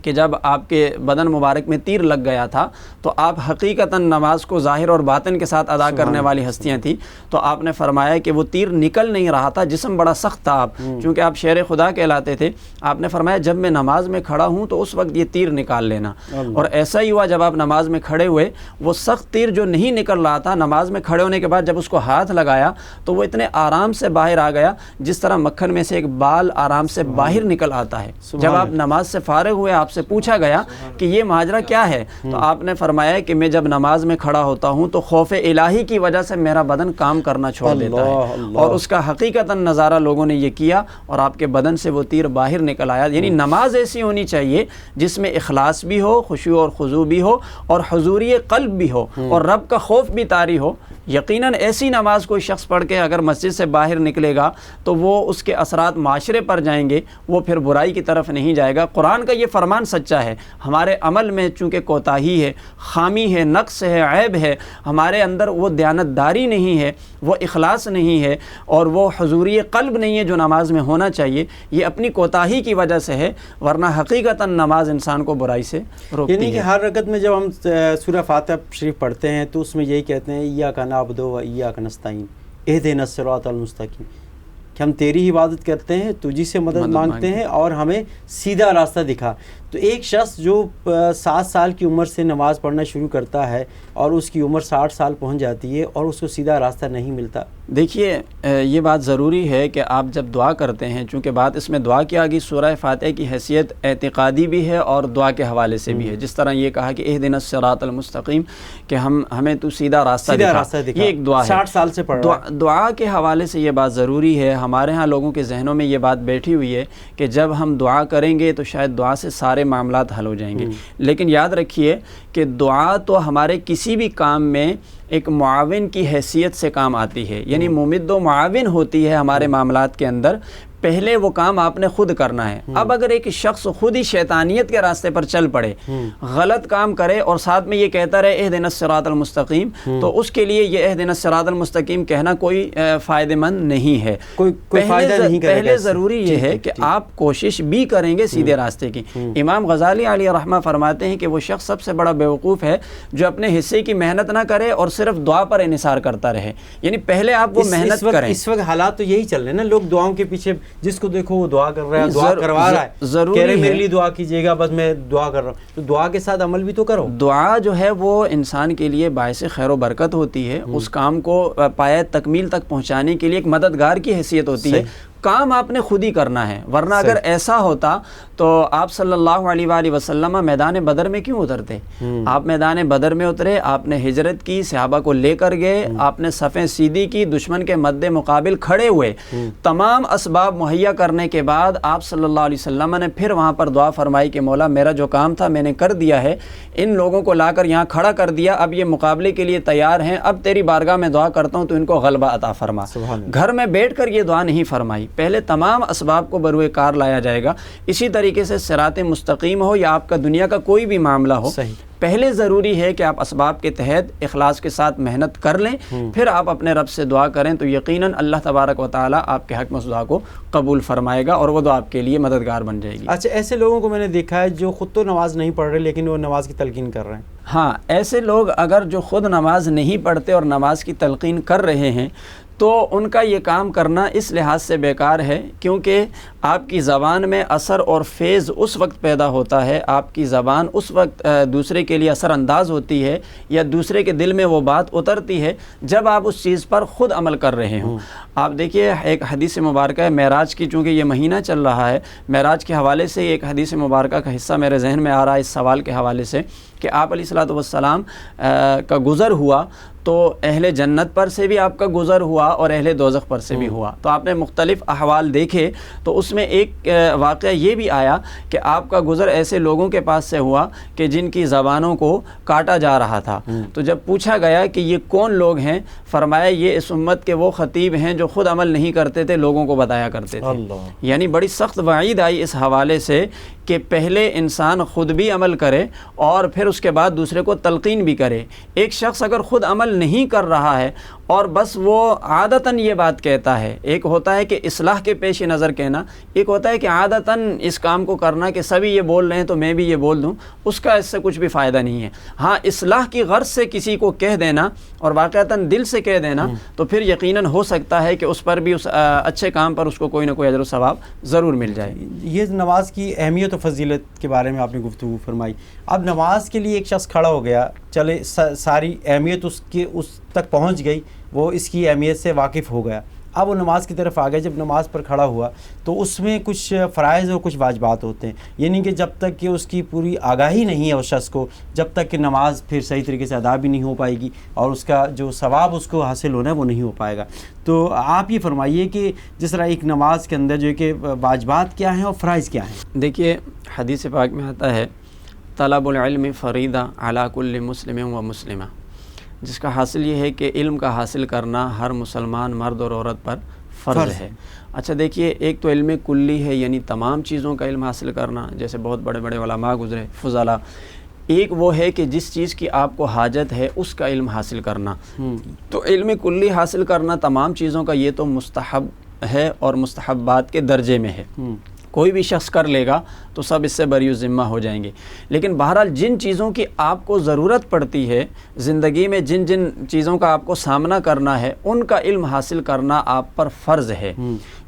کہ جب آپ کے بدن مبارک میں تیر لگ گیا تھا تو آپ حقیقتاً نماز کو ظاہر اور باطن کے ساتھ ادا کرنے والی ہستیاں تھیں، تو آپ نے فرمایا کہ وہ تیر نکل نہیں رہا تھا، جسم بڑا سخت تھا، آپ چونکہ آپ شیر خدا کہلاتے تھے، آپ نے فرمایا جب میں نماز میں کھڑا ہوں تو اس وقت یہ تیر نکال لینا۔ اور ایسا ہی ہوا، جب آپ نماز میں کھڑے ہوئے، وہ سخت تیر جو نہیں نکل رہا تھا، نماز میں کھڑے ہونے کے بعد جب اس کو ہاتھ لگایا تو وہ اتنے آرام سے باہر آ گیا جس طرح مکھن میں سے ایک بال آرام سے باہر نکل آتا ہے۔ جب آپ نماز سے فارغ ہوئے، آپ سے پوچھا گیا کہ یہ ماجرا کیا ہے، تو آپ نے فرمایا کہ میں جب نماز میں کھڑا ہوتا ہوں تو خوف الہی کی وجہ سے میرا بدن کام کرنا چھوڑ دیتا ہے، اور اس کا حقیقتاً نظارہ لوگوں نے یہ کیا اور آپ کے بدن سے وہ تیر باہر نکل آیا۔ یعنی نماز ایسی ہونی چاہیے جس میں اخلاص بھی ہو، خشوع اور خضوع بھی ہو، اور حضوری قلب بھی ہو، اور رب کا خوف بھی طاری ہو۔ یقیناً ایسی نماز کوئی شخص پڑھ کے اگر مسجد سے باہر نکلے گا تو وہ اس کے اثرات معاشرے پر جائیں گے، وہ پھر برائی کی طرف نہیں جائے گا۔ قرآن کا یہ فرمان ایمان سچا ہے، ہمارے عمل میں چونکہ کوتاہی ہے، خامی ہے، نقص ہے، عیب ہے، ہمارے اندر وہ دیانتداری نہیں ہے، وہ اخلاص نہیں ہے، اور وہ حضوری قلب نہیں ہے جو نماز میں ہونا چاہیے، یہ اپنی کوتاہی کی وجہ سے ہے، ورنہ حقیقتاً نماز انسان کو برائی سے روکتی یعنی کہ ہے۔ ہر رکعت میں جب ہم سورہ فاتحہ شریف پڑھتے ہیں تو اس میں یہی کہتے ہیں ایاک نعبد و ایاک نستعین اہدنا الصراط المستقیم، کہ ہم تیری عبادت کرتے ہیں، تجھی سے مدد مانگتے ہیں اور ہمیں سیدھا راستہ دکھا۔ تو ایک شخص جو 7 سال کی عمر سے نماز پڑھنا شروع کرتا ہے اور اس کی عمر 60 سال پہنچ جاتی ہے اور اس کو سیدھا راستہ نہیں ملتا، دیکھیے یہ بات ضروری ہے کہ آپ جب دعا کرتے ہیں، چونکہ بات اس میں دعا کی آگئی، سورہ فاتحہ کی حیثیت اعتقادی بھی ہے اور دعا کے حوالے سے بھی ہے، جس طرح یہ کہا کہ اہدنا الصراط المستقیم، کہ ہمیں تو سیدھا راستہ دکھا، یہ ایک دعا ہے، 60 سال سے پڑھ رہا ہے۔ دعا کے حوالے سے یہ بات ضروری ہے۔ ہمارے ہاں لوگوں کے ذہنوں میں یہ بات بیٹھی ہوئی ہے کہ جب ہم دعا کریں گے تو شاید دعا سے سارے معاملات حل ہو جائیں گے، لیکن یاد رکھیے کہ دعا تو ہمارے کسی بھی کام میں ایک معاون کی حیثیت سے کام آتی ہے، یعنی ممد و معاون ہوتی ہے ہمارے معاملات کے اندر۔ پہلے وہ کام آپ نے خود کرنا ہے۔ اب اگر ایک شخص خود ہی شیطانیت کے راستے پر چل پڑے، غلط کام کرے اور ساتھ میں یہ کہتا رہے اہدنا الصراط المستقیم، تو اس کے لیے یہ اہدنا الصراط المستقیم کہنا کوئی فائدہ مند نہیں ہے۔ کوئی فائدہ نہیں کرے گا۔ پہلے ضروری یہ ہے کہ آپ کوشش بھی کریں گے سیدھے راستے کی۔ امام غزالی علیہ رحمہ فرماتے ہیں کہ وہ شخص سب سے بڑا بیوقوف ہے جو اپنے حصے کی محنت نہ کرے اور صرف دعا پر انحصار کرتا رہے، یعنی پہلے آپ وہ محنت کریں۔ اس وقت حالات تو یہی چل رہے ہیں نا، لوگ دعاؤں کے پیچھے، جس کو دیکھو وہ دعا کر رہا ہے، دعا کروا رہا ہے، ضروری کہہ رہے ہے میرے لیے دعا کیجیے گا، بس میں دعا کر رہا ہوں، تو دعا کے ساتھ عمل بھی تو کرو۔ دعا جو ہے وہ انسان کے لیے باعث خیر و برکت ہوتی ہے، اس کام کو پایہ تکمیل تک پہنچانے کے لیے ایک مددگار کی حیثیت ہوتی ہے۔ کام آپ نے خود ہی کرنا ہے، ورنہ اگر ایسا ہوتا تو آپ صلی اللہ علیہ وآلہ وسلم میدان بدر میں کیوں اترتے؟ آپ میدان بدر میں اترے، آپ نے ہجرت کی، صحابہ کو لے کر گئے، آپ نے صفیں سیدھی کی، دشمن کے مد مقابل کھڑے ہوئے، تمام اسباب مہیا کرنے کے بعد آپ صلی اللہ علیہ وسلم نے پھر وہاں پر دعا فرمائی کہ مولا میرا جو کام تھا میں نے کر دیا ہے، ان لوگوں کو لا کر یہاں کھڑا کر دیا، اب یہ مقابلے کے لیے تیار ہیں، اب تیری بارگاہ میں دعا کرتا ہوں تو ان کو غلبہ عطا فرما۔ گھر میں بیٹھ کر یہ دعا نہیں فرمائی، پہلے تمام اسباب کو بروئے کار لایا جائے گا۔ اسی طریقے سے صراط مستقیم ہو یا آپ کا دنیا کا کوئی بھی معاملہ ہو، پہلے ضروری ہے کہ آپ اسباب کے تحت اخلاص کے ساتھ محنت کر لیں، پھر آپ اپنے رب سے دعا کریں تو یقیناً اللہ تبارک و تعالیٰ آپ کے حق میں اس دعا کو قبول فرمائے گا اور وہ دعا آپ کے لیے مددگار بن جائے گی۔ اچھا، ایسے لوگوں کو میں نے دیکھا ہے جو خود تو نماز نہیں پڑھ رہے لیکن وہ نماز کی تلقین کر رہے ہیں۔ ہاں، ایسے لوگ اگر جو خود نماز نہیں پڑھتے اور نماز کی تلقین کر رہے ہیں تو ان کا یہ کام کرنا اس لحاظ سے بیکار ہے، کیونکہ آپ کی زبان میں اثر اور فیض اس وقت پیدا ہوتا ہے، آپ کی زبان اس وقت دوسرے کے لیے اثر انداز ہوتی ہے یا دوسرے کے دل میں وہ بات اترتی ہے جب آپ اس چیز پر خود عمل کر رہے ہوں۔ آپ دیکھیے ایک حدیث مبارکہ ہے معراج کی، چونکہ یہ مہینہ چل رہا ہے، معراج کے حوالے سے ایک حدیث مبارکہ کا حصہ میرے ذہن میں آ رہا ہے اس سوال کے حوالے سے کہ آپ علیہ الصلوۃ والسلام کا گزر ہوا تو اہل جنت پر سے بھی آپ کا گزر ہوا اور اہل دوزخ پر سے بھی ہوا، تو آپ نے مختلف احوال دیکھے، تو اس میں ایک واقعہ یہ بھی آیا کہ آپ کا گزر ایسے لوگوں کے پاس سے ہوا کہ جن کی زبانوں کو کاٹا جا رہا تھا، تو جب پوچھا گیا کہ یہ کون لوگ ہیں، فرمایا یہ اس امت کے وہ خطیب ہیں جو خود عمل نہیں کرتے تھے، لوگوں کو بتایا کرتے تھے۔ یعنی بڑی سخت وعید آئی اس حوالے سے کہ پہلے انسان خود بھی عمل کرے اور پھر اس کے بعد دوسرے کو تلقین بھی کرے۔ ایک شخص اگر خود عمل نہیں کر رہا ہے اور بس وہ عادتاً یہ بات کہتا ہے، ایک ہوتا ہے کہ اصلاح کے پیش نظر کہنا، ایک ہوتا ہے کہ عادتاً اس کام کو کرنا کہ سبھی یہ بول رہے ہیں تو میں بھی یہ بول دوں، اس کا اس سے کچھ بھی فائدہ نہیں ہے۔ ہاں، اصلاح کی غرض سے کسی کو کہہ دینا اور واقعتاً دل سے کہہ دینا تو پھر یقیناً ہو سکتا ہے کہ اس پر بھی اس اچھے کام پر اس کو کوئی نہ کوئی اجر و ثواب ضرور مل جائے۔ یہ نماز کی اہمیت و فضیلت کے بارے میں آپ نے گفتگو فرمائی۔ اب نماز کے لیے ایک شخص کھڑا ہو گیا، چلے ساری اہمیت اس تک پہنچ گئی، وہ اس کی اہمیت سے واقف ہو گیا، اب وہ نماز کی طرف آ گیا۔ جب نماز پر کھڑا ہوا تو اس میں کچھ فرائض اور کچھ واجبات ہوتے ہیں، یعنی کہ جب تک کہ اس کی پوری آگاہی نہیں ہے اس شخص کو، جب تک کہ نماز پھر صحیح طریقے سے ادا بھی نہیں ہو پائے گی اور اس کا جو ثواب اس کو حاصل ہونا ہے وہ نہیں ہو پائے گا۔ تو آپ یہ فرمائیے کہ جس طرح ایک نماز کے اندر جو ہے کہ واجبات کیا ہیں اور فرائض کیا ہیں؟ دیکھیے حدیث پاک میں آتا ہے طلب العلم فریضہ علی کل مسلم و مسلمہ، جس کا حاصل یہ ہے کہ علم کا حاصل کرنا ہر مسلمان مرد اور عورت پر فرض ہے۔ اچھا دیکھیے، ایک تو علم کلی ہے، یعنی تمام چیزوں کا علم حاصل کرنا، جیسے بہت بڑے بڑے علماء گزرے، فضلاء۔ ایک وہ ہے کہ جس چیز کی آپ کو حاجت ہے اس کا علم حاصل کرنا۔ تو علم کلی حاصل کرنا تمام چیزوں کا، یہ تو مستحب ہے اور مستحبات کے درجے میں ہے، کوئی بھی شخص کر لے گا تو سب اس سے بری ذمہ ہو جائیں گے۔ لیکن بہرحال جن چیزوں کی آپ کو ضرورت پڑتی ہے زندگی میں، جن جن چیزوں کا آپ کو سامنا کرنا ہے، ان کا علم حاصل کرنا آپ پر فرض ہے۔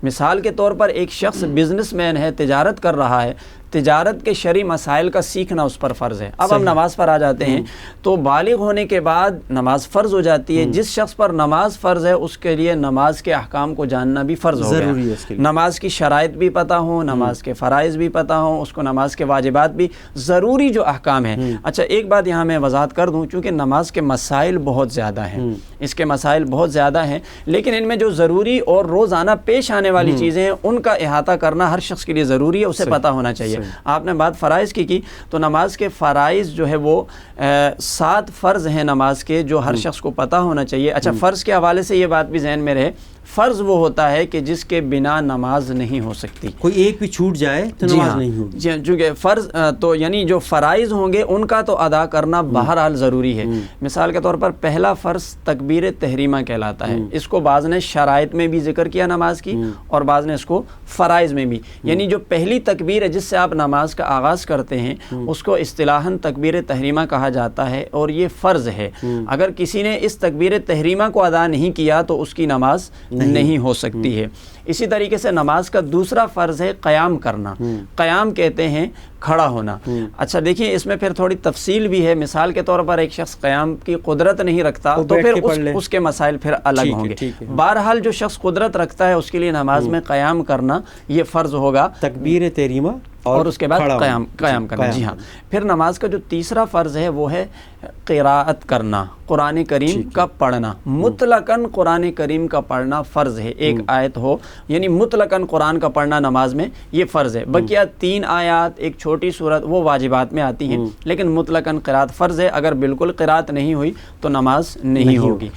مثال کے طور پر ایک شخص بزنس مین ہے، تجارت کر رہا ہے، تجارت کے شرعی مسائل کا سیکھنا اس پر فرض ہے۔ اب ہم نماز پر آ جاتے ہیں، تو بالغ ہونے کے بعد نماز فرض ہو جاتی ہے۔ جس شخص پر نماز فرض ہے اس کے لیے نماز کے احکام کو جاننا بھی فرض ہو گیا، نماز کی شرائط بھی پتہ ہوں، نماز کے فرائض بھی پتہ ہوں، اس کو نماز کے واجبات بھی، ضروری جو احکام ہیں۔ اچھا ایک بات یہاں میں وضاحت کر دوں، چونکہ نماز کے مسائل بہت زیادہ ہیں، اس کے مسائل بہت زیادہ ہیں، لیکن ان میں جو ضروری اور روزانہ پیش آنے والی چیزیں ہیں ان کا احاطہ کرنا ہر شخص کے لیے ضروری ہے، اسے پتہ ہونا چاہیے۔ آپ نے بات فرائض کی تو نماز کے فرائض جو ہے وہ 7 فرض ہیں نماز کے، جو ہر شخص کو پتہ ہونا چاہیے۔ اچھا فرض کے حوالے سے یہ بات بھی ذہن میں رہے، فرض وہ ہوتا ہے کہ جس کے بنا نماز نہیں ہو سکتی، کوئی ایک بھی چھوٹ جائے تو نماز نہیں ہوگی۔ جی، چونکہ فرض تو یعنی جو فرائض ہوں گے ان کا تو ادا کرنا بہرحال ضروری ہے۔ مثال کے طور پر پہلا فرض تکبیر تحریمہ کہلاتا ہے، اس کو بعض نے شرائط میں بھی ذکر کیا نماز کی، اور بعض نے اس کو فرائض میں بھی، یعنی جو پہلی تکبیر ہے جس سے آپ نماز کا آغاز کرتے ہیں اس کو اصطلاحاً تکبیر تحریمہ کہا جاتا ہے، اور یہ فرض ہے۔ اگر کسی نے اس تکبیر تحریمہ کو ادا نہیں کیا تو اس کی نماز نہیں ہو سکتی ہے۔ اسی طریقے سے نماز کا دوسرا فرض ہے قیام کرنا، قیام کہتے ہیں کھڑا ہونا۔ اچھا دیکھیے اس میں پھر تھوڑی تفصیل بھی ہے، مثال کے طور پر ایک شخص قیام کی قدرت نہیں رکھتا تو پھر اس کے مسائل پھر الگ ہوں گے۔ بہرحال جو شخص قدرت رکھتا ہے اس کے لیے نماز میں قیام کرنا یہ فرض ہوگا، تکبیر تحریمہ اور اس کے بعد قیام کرنا۔ جی ہاں، پھر نماز کا جو تیسرا فرض ہے وہ ہے قراءت کرنا، قرآن کریم کا پڑھنا۔ مطلقاً قرآن کریم کا پڑھنا فرض ہے، ایک آیت ہو، یعنی مطلقاً قرآن کا پڑھنا نماز میں یہ فرض ہے۔ بقیہ 3 آیات، ایک چھوٹی سورت، وہ واجبات میں آتی ہیں، لیکن مطلقاً قراءت فرض ہے۔ اگر بالکل قراءت نہیں ہوئی تو نماز نہیں ہوگی۔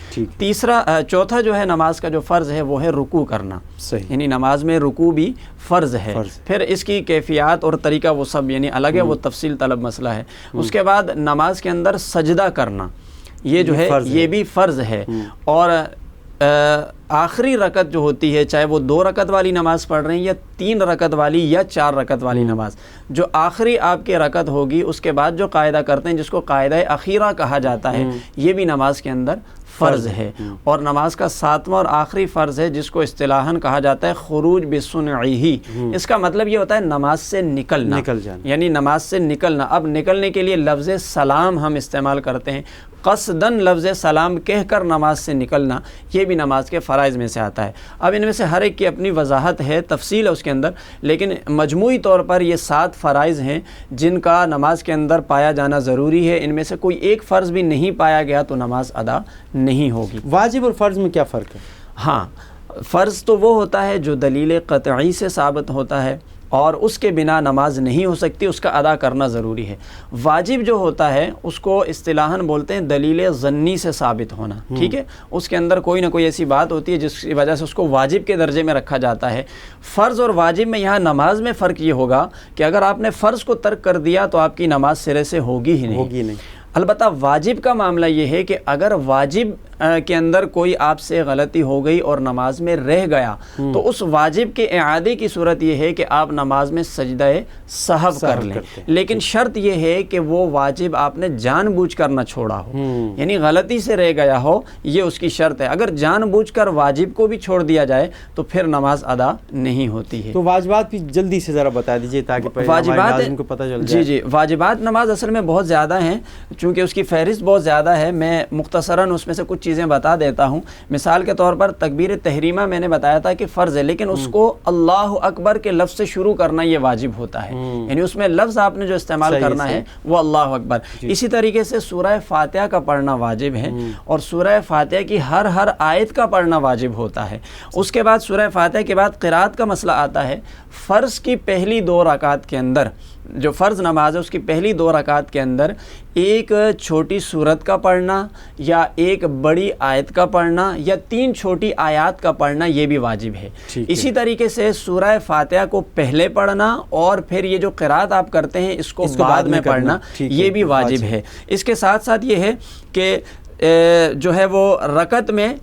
چوتھا جو ہے نماز کا جو فرض ہے وہ ہے رکوع کرنا، یعنی نماز میں رکوع بھی فرض ہے۔ پھر اس کی کیفیات اور طریقہ وہ سب یعنی الگ ہے، وہ تفصیل طلب مسئلہ ہے۔ اس کے بعد نماز کے اندر سجدہ کرنا، یہ جو ہے یہ بھی فرض ہے۔ اور آخری رکعت جو ہوتی ہے، چاہے وہ 2 رکعت والی نماز پڑھ رہے ہیں یا 3 رکعت والی یا 4 رکعت والی نماز، جو آخری آپ کی رکعت ہوگی اس کے بعد جو قاعدہ کرتے ہیں جس کو قاعدہ اخیرہ کہا جاتا ہے، یہ بھی نماز کے اندر فرض ہے۔ اور نماز کا 7واں اور آخری فرض ہے جس کو اصطلاحاً کہا جاتا ہے خروج بصنعہ۔ اس کا مطلب یہ ہوتا ہے نماز سے نکلنا، یعنی نماز سے نکلنا۔ اب نکلنے کے لیے لفظ سلام ہم استعمال کرتے ہیں، قصداً لفظ سلام کہہ کر نماز سے نکلنا، یہ بھی نماز کے فرائض میں سے آتا ہے۔ اب ان میں سے ہر ایک کی اپنی وضاحت ہے، تفصیل ہے اس کے اندر، لیکن مجموعی طور پر یہ 7 فرائض ہیں جن کا نماز کے اندر پایا جانا ضروری ہے۔ ان میں سے کوئی ایک فرض بھی نہیں پایا گیا تو نماز ادا نہیں ہوگی۔ واجب اور فرض میں کیا فرق ہے؟ ہاں، فرض تو وہ ہوتا ہے جو دلیل قطعی سے ثابت ہوتا ہے اور اس کے بنا نماز نہیں ہو سکتی، اس کا ادا کرنا ضروری ہے۔ واجب جو ہوتا ہے اس کو اصطلاحاً بولتے ہیں دلیل ظنی سے ثابت ہونا، ٹھیک ہے، اس کے اندر کوئی نہ کوئی ایسی بات ہوتی ہے جس کی وجہ سے اس کو واجب کے درجے میں رکھا جاتا ہے۔ فرض اور واجب میں یہاں نماز میں فرق یہ ہوگا کہ اگر آپ نے فرض کو ترک کر دیا تو آپ کی نماز سرے سے ہوگی ہی نہیں۔ البتہ واجب کا معاملہ یہ ہے کہ اگر واجب کے اندر کوئی آپ سے غلطی ہو گئی اور نماز میں رہ گیا تو اس واجب کے اعادے کی صورت یہ ہے کہ آپ نماز میں سجدہ سہو کر لیں، لیکن شرط یہ ہے کہ وہ واجب آپ نے جان بوجھ کر نہ چھوڑا ہو، یعنی غلطی سے رہ گیا ہو، یہ اس کی شرط ہے۔ اگر جان بوجھ کر واجب کو بھی چھوڑ دیا جائے تو پھر نماز ادا نہیں ہوتی ہے۔ تو واجبات بھی جلدی سے ذرا بتا دیجئے تاکہ واجبات کو پتہ چل جائے۔ جی واجبات نماز اصل میں بہت زیادہ ہیں، چونکہ اس کی فہرست بہت زیادہ ہے، میں مختصراً اس میں سے کچھ چیزیں بتا دیتا ہوں۔ مثال کے طور پر تکبیر تحریمہ میں نے بتایا تھا کہ فرض ہے، لیکن اس کو اللہ اکبر کے لفظ سے شروع کرنا یہ واجب ہوتا ہے، یعنی اس میں لفظ آپ نے جو استعمال کرنا ہے وہ اللہ اکبر۔ اسی طریقے سے سورہ فاتحہ کا پڑھنا واجب ہے، اور سورہ فاتحہ کی ہر آیت کا پڑھنا واجب ہوتا ہے۔ اس کے بعد سورہ فاتحہ کے بعد قرات کا مسئلہ آتا ہے۔ فرض کی پہلی 2 رکعات کے اندر جو فرض نماز ہے اس کی پہلی 2 رکعت کے اندر ایک چھوٹی سورت کا پڑھنا یا ایک بڑی آیت کا پڑھنا یا 3 چھوٹی آیات کا پڑھنا یہ بھی واجب ہے۔ اسی طریقے سے سورہ فاتحہ کو پہلے پڑھنا اور پھر یہ جو قرات آپ کرتے ہیں اس کو بعد میں پڑھنا یہ بھی واجب ہے۔ اس کے ساتھ ساتھ یہ ہے کہ جو ہے وہ رکعت میں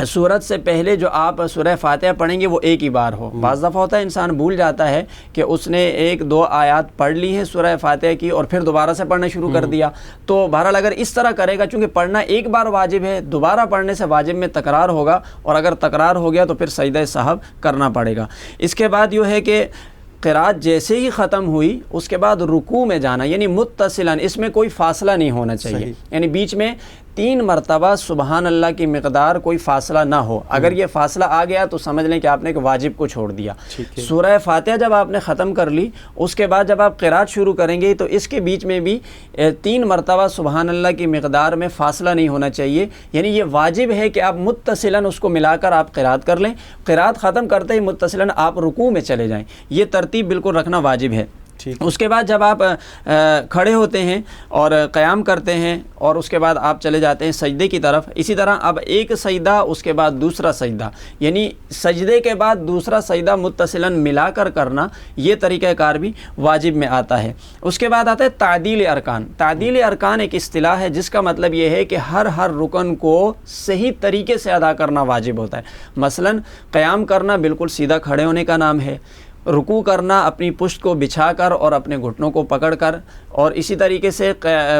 سورت سے پہلے جو آپ سورہ فاتحہ پڑھیں گے وہ ایک ہی بار ہو۔ بعض دفعہ ہوتا ہے انسان بھول جاتا ہے کہ اس نے 1-2 آیات پڑھ لی ہیں سورہ فاتحہ کی اور پھر دوبارہ سے پڑھنا شروع کر دیا، تو بہرحال اگر اس طرح کرے گا، چونکہ پڑھنا ایک بار واجب ہے، دوبارہ پڑھنے سے واجب میں تکرار ہوگا، اور اگر تکرار ہو گیا تو پھر سجدہ سہو کرنا پڑے گا۔ اس کے بعد یہ ہے کہ قرات جیسے ہی ختم ہوئی اس کے بعد رکوع میں جانا، یعنی متصلاً، اس میں کوئی فاصلہ نہیں ہونا چاہیے، یعنی بیچ میں 3 مرتبہ سبحان اللہ کی مقدار کوئی فاصلہ نہ ہو۔ اگر یہ فاصلہ آ گیا تو سمجھ لیں کہ آپ نے ایک واجب کو چھوڑ دیا۔ سورہ فاتحہ جب آپ نے ختم کر لی، اس کے بعد جب آپ قرات شروع کریں گے تو اس کے بیچ میں بھی 3 مرتبہ سبحان اللہ کی مقدار میں فاصلہ نہیں ہونا چاہیے، یعنی یہ واجب ہے کہ آپ متصلاً اس کو ملا کر آپ قرات کر لیں، قرات ختم کرتے ہی متصلاً آپ رکوع میں چلے جائیں، یہ ترتیب بالکل رکھنا واجب ہے۔ اس کے بعد جب آپ کھڑے ہوتے ہیں اور قیام کرتے ہیں اور اس کے بعد آپ چلے جاتے ہیں سجدے کی طرف، اسی طرح اب ایک سجدہ اس کے بعد دوسرا سجدہ، یعنی سجدے کے بعد دوسرا سجدہ متصلاً ملا کر کرنا، یہ طریقہ کار بھی واجب میں آتا ہے۔ اس کے بعد آتا ہے تعدیل ارکان۔ تعدیل ارکان ایک اصطلاح ہے جس کا مطلب یہ ہے کہ ہر رکن کو صحیح طریقے سے ادا کرنا واجب ہوتا ہے۔ مثلاً قیام کرنا بالکل سیدھا کھڑے ہونے کا نام ہے، رکوع کرنا اپنی پشت کو بچھا کر اور اپنے گھٹنوں کو پکڑ کر، اور اسی طریقے سے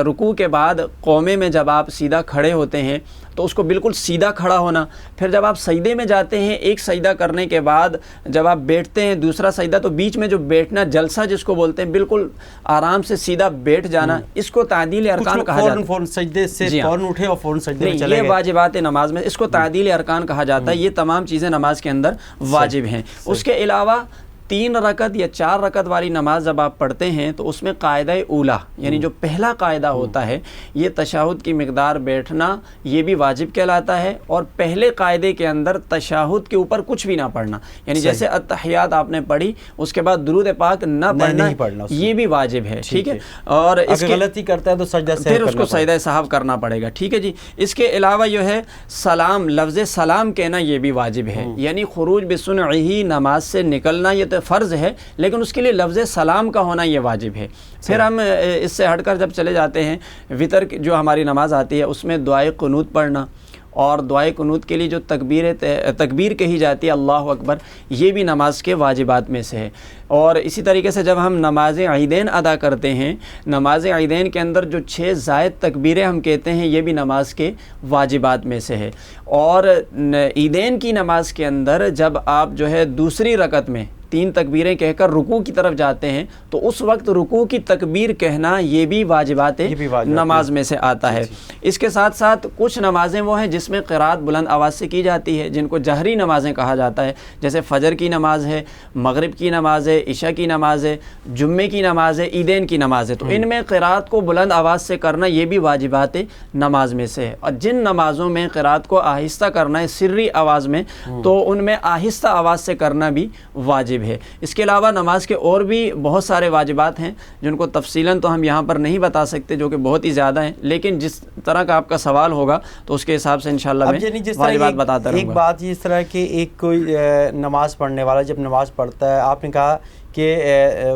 رکوع کے بعد قومے میں جب آپ سیدھا کھڑے ہوتے ہیں تو اس کو بالکل سیدھا کھڑا ہونا۔ پھر جب آپ سجدے میں جاتے ہیں، ایک سجدہ کرنے کے بعد جب آپ بیٹھتے ہیں دوسرا سجدہ، تو بیچ میں جو بیٹھنا جلسہ جس کو بولتے ہیں، بالکل آرام سے سیدھا بیٹھ جانا، اس کو تعدیل ارکان کہا جاتا ہے۔ فوراً سجدے سے فوراً اٹھے اور فوراً سجدے میں چلے گئے، یہ واجبات نماز میں اس کو تعدیل ارکان کہا جاتا ہے۔ یہ تمام چیزیں نماز کے اندر واجب ہیں۔ اس کے علاوہ 3 رکعت یا 4 رکعت والی نماز جب آپ پڑھتے ہیں تو اس میں قاعدہ اولا، یعنی جو پہلا قاعدہ ہوتا ہے، یہ تشہد کی مقدار بیٹھنا، یہ بھی واجب کہلاتا ہے، اور پہلے قاعدے کے اندر تشہد کے اوپر کچھ بھی نہ پڑھنا، یعنی جیسے التحیات آپ نے پڑھی اس کے بعد درود پاک نہ پڑھنا، یہ بھی واجب ہے، ٹھیک ہے۔ اور اس کی غلطی کرتا ہے تو سجدہ سہو پھر اس کو سجدہ سہو کرنا پڑے گا، ٹھیک ہے جی۔ اس کے علاوہ جو ہے سلام، لفظ سلام کہنا یہ بھی واجب ہے، یعنی خروج بسنعہ، نماز سے نکلنا یہ تو فرض ہے، لیکن اس کے لیے لفظ سلام کا ہونا یہ واجب ہے۔ پھر ہم اس سے ہٹ کر جب چلے جاتے ہیں، وطر جو ہماری نماز آتی ہے اس میں دعائے قنوت پڑھنا، اور دعائے قنوت کے لیے جو تکبیر کہی جاتی ہے اللہ اکبر، یہ بھی نماز کے واجبات میں سے ہے۔ اور اسی طریقے سے جب ہم نماز عیدین ادا کرتے ہیں، نماز عیدین کے اندر جو 6 زائد تکبیریں ہم کہتے ہیں، یہ بھی نماز کے واجبات میں سے ہے۔ اور عیدین کی نماز کے اندر جب آپ جو ہے دوسری رکعت میں 3 تکبیریں کہہ کر رکوع کی طرف جاتے ہیں تو اس وقت رکوع کی تکبیر کہنا یہ بھی واجبات نماز میں سے آتا ہے۔ اس کے ساتھ ساتھ کچھ نمازیں وہ ہیں جس میں قرات بلند آواز سے کی جاتی ہے، جن کو جہری نمازیں کہا جاتا ہے، جیسے فجر کی نماز ہے، مغرب کی نماز ہے، عشاء کی نماز ہے، جمعے کی نماز ہے، عیدین کی نماز ہے، تو ان میں قرات کو بلند آواز سے کرنا یہ بھی واجبات نماز میں سے ہے۔ اور جن نمازوں میں قرات کو آہستہ کرنا ہے سری آواز میں، تو ان میں آہستہ آواز سے کرنا بھی واجب ہے۔ اس کے علاوہ نماز کے اور بھی بہت سارے واجبات ہیں جن کو تفصیلاً تو ہم یہاں پر نہیں بتا سکتے، جو کہ بہت ہی زیادہ ہیں، لیکن جس طرح کا آپ کا سوال ہوگا تو اس کے حساب سے انشاءاللہ میں واجبات بتاتا رہوں گا۔ ایک بات یہ اس طرح کہ ایک کوئی نماز پڑھنے والا جب نماز پڑھتا ہے، آپ نے کہا کہ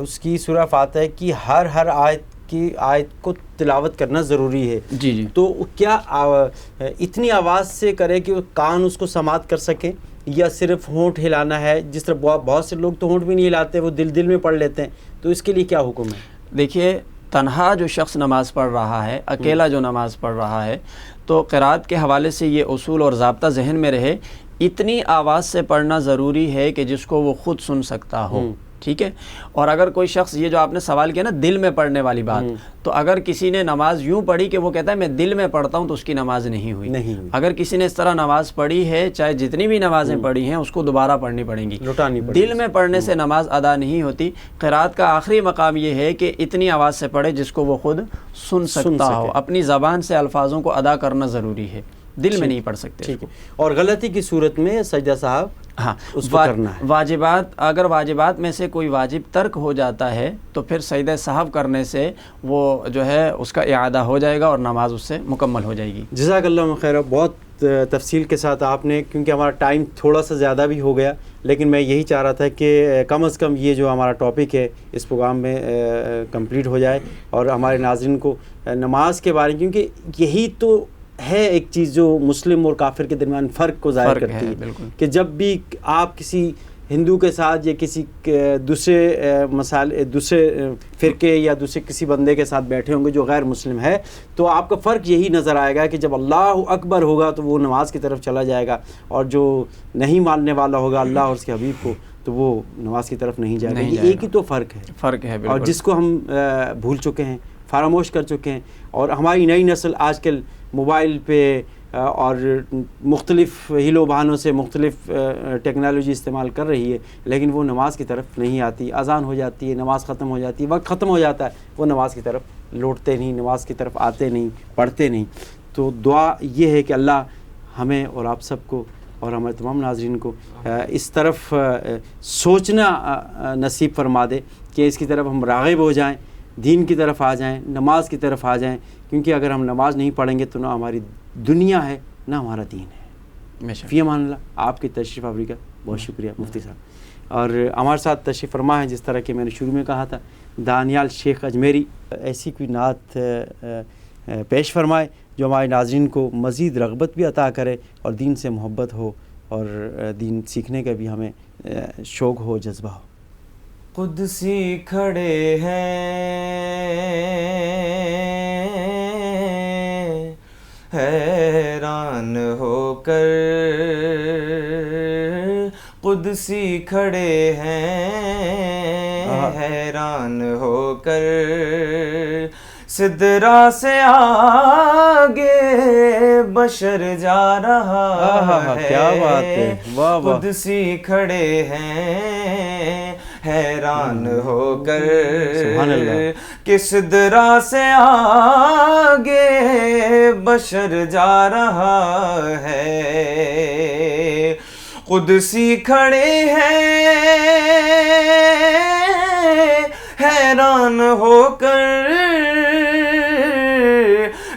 اس کی سورہ فاتحہ کی ہر آیت کو تلاوت کرنا ضروری ہے، جی، تو کیا اتنی آواز سے کرے کہ کان اس کو سماعت کر سکے، یا صرف ہونٹ ہلانا ہے؟ جس طرح بہت سے لوگ تو ہونٹ بھی نہیں ہلاتے، وہ دل میں پڑھ لیتے ہیں، تو اس کے لیے کیا حکم ہے؟ دیکھیے، تنہا جو شخص نماز پڑھ رہا ہے، اکیلا جو نماز پڑھ رہا ہے، تو قرات کے حوالے سے یہ اصول اور ضابطہ ذہن میں رہے، اتنی آواز سے پڑھنا ضروری ہے کہ جس کو وہ خود سن سکتا ہو، ٹھیک ہے۔ اور اگر کوئی شخص، یہ جو آپ نے سوال کیا نا دل میں پڑھنے والی بات، تو اگر کسی نے نماز یوں پڑھی کہ وہ کہتا ہے میں دل میں پڑھتا ہوں، تو اس کی نماز نہیں ہوئی۔ اگر کسی نے اس طرح نماز پڑھی ہے، چاہے جتنی بھی نمازیں پڑھی ہیں، اس کو دوبارہ پڑھنی پڑیں گی، دل میں پڑھنے سے نماز ادا نہیں ہوتی۔ قرات کا آخری مقام یہ ہے کہ اتنی آواز سے پڑھے جس کو وہ خود سن سکتا ہو، اپنی زبان سے الفاظوں کو ادا کرنا ضروری ہے، دل میں نہیں پڑھ سکتے۔ ٹھیک ہے۔ اور غلطی کی صورت میں سجدہ صاحب ہاں اس کو کرنا ہے. واجبات، اگر واجبات میں سے کوئی واجب ترک ہو جاتا ہے تو پھر سجدہ سہو کرنے سے وہ جو ہے اس کا اعادہ ہو جائے گا اور نماز اس سے مکمل ہو جائے گی. جزاک اللہ خیر. بہت تفصیل کے ساتھ آپ نے، کیونکہ ہمارا ٹائم تھوڑا سا زیادہ بھی ہو گیا، لیکن میں یہی چاہ رہا تھا کہ کم از کم یہ جو ہمارا ٹاپک ہے اس پروگرام میں کمپلیٹ ہو جائے اور ہمارے ناظرین کو نماز کے بارے میں، کیونکہ یہی تو ہے ایک چیز جو مسلم اور کافر کے درمیان فرق کو ظاہر کرتی ہے. بالکل کہ جب بھی آپ کسی ہندو کے ساتھ یا کسی دوسرے فرقے یا دوسرے کسی بندے کے ساتھ بیٹھے ہوں گے جو غیر مسلم ہے، تو آپ کا فرق یہی نظر آئے گا کہ جب اللہ اکبر ہوگا تو وہ نماز کی طرف چلا جائے گا، اور جو نہیں ماننے والا ہوگا اللہ اور اس کے حبیب کو تو وہ نماز کی طرف نہیں جائے گا. یہ ایک ہی تو فرق ہے بالکل. اور جس کو ہم بھول چکے ہیں، فراموش کر چکے ہیں. اور ہماری نئی نسل آج کل موبائل پہ اور مختلف ہیلو بہانوں سے مختلف ٹیکنالوجی استعمال کر رہی ہے، لیکن وہ نماز کی طرف نہیں آتی. اذان ہو جاتی ہے، نماز ختم ہو جاتی ہے، وقت ختم ہو جاتا ہے، وہ نماز کی طرف لوٹتے نہیں، نماز کی طرف آتے نہیں، پڑھتے نہیں. تو دعا یہ ہے کہ اللہ ہمیں اور آپ سب کو اور ہمارے تمام ناظرین کو اس طرف سوچنا نصیب فرما دے کہ اس کی طرف ہم راغب ہو جائیں، دین کی طرف آ جائیں، نماز کی طرف آ جائیں. کیونکہ اگر ہم نماز نہیں پڑھیں گے تو نہ ہماری دنیا ہے نہ ہمارا دین ہے. فی امان اللہ. آپ کی تشریف آوری کا بہت شکریہ مفتی صاحب. اور ہمارے ساتھ تشریف فرما ہے، جس طرح کہ میں نے شروع میں کہا تھا، دانیال شیخ اجمیری. ایسی کوئی نعت پیش فرمائے جو ہمارے ناظرین کو مزید رغبت بھی عطا کرے اور دین سے محبت ہو اور دین سیکھنے کا بھی ہمیں شوق ہو، جذبہ ہو. قدسی کھڑے ہیں حیران ہو کر، قدسی کھڑے ہیں حیران ہو کر، سدرا سے آگے بشر جا رہا ہے. کیا بات ہے، واہ واہ. قدسی کھڑے ہیں حیران ہو کر، سبحان اللہ. کہ سدرا سے آگے بشر جا رہا ہے. قدسی کھڑے ہیں حیران ہو کر،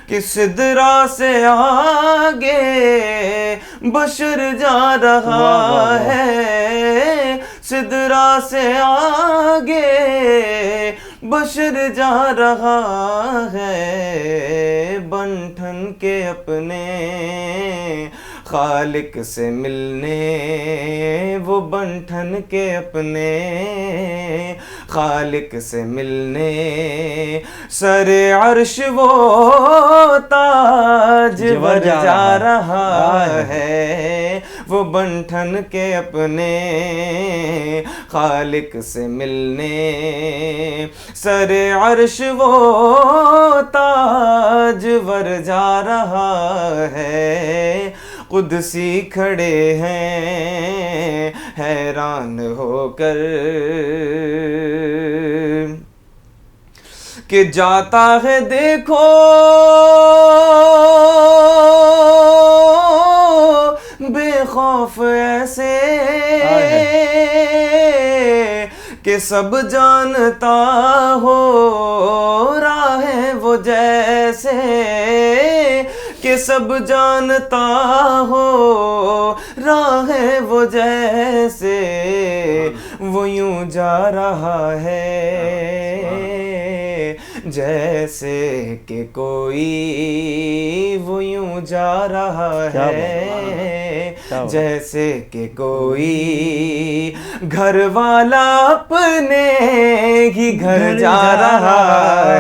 کہ سدرا سے آگے بشر جا رہا ہے. سدرا سے آگے بشر جا رہا ہے. بن ٹھن کے اپنے خالق سے ملنے، وہ بن ٹھن کے اپنے خالق سے ملنے، سر عرش وہ تاج ور جا رہا ہے. وہ بن ٹھن کے اپنے خالق سے ملنے، سر عرش وہ تاج ور جا رہا ہے. قدسی کھڑے ہیں حیران ہو کر، کہ جاتا ہے دیکھو بے خوف ایسے، کہ سب جانتا ہو راہ وہ جیسے، کہ سب جانتا ہو راہ وہ جیسے، وہ یوں جا رہا ہے جیسے کہ کوئی، وہ یوں جا رہا ہے جیسے کہ کوئی گھر والا اپنے ہی گھر جا رہا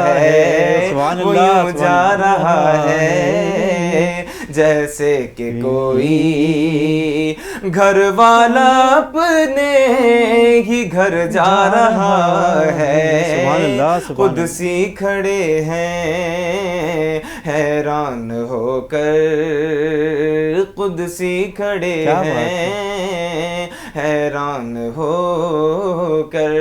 ہے. وہ یوں جا رہا ہے جیسے کہ کوئی گھر والا اپنے ہی گھر جا رہا ہے. قدسی کھڑے ہیں حیران ہو کر، قدسی کھڑے ہیں حیران ہو کر.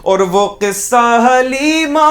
اور وہ قصہ حلیمہ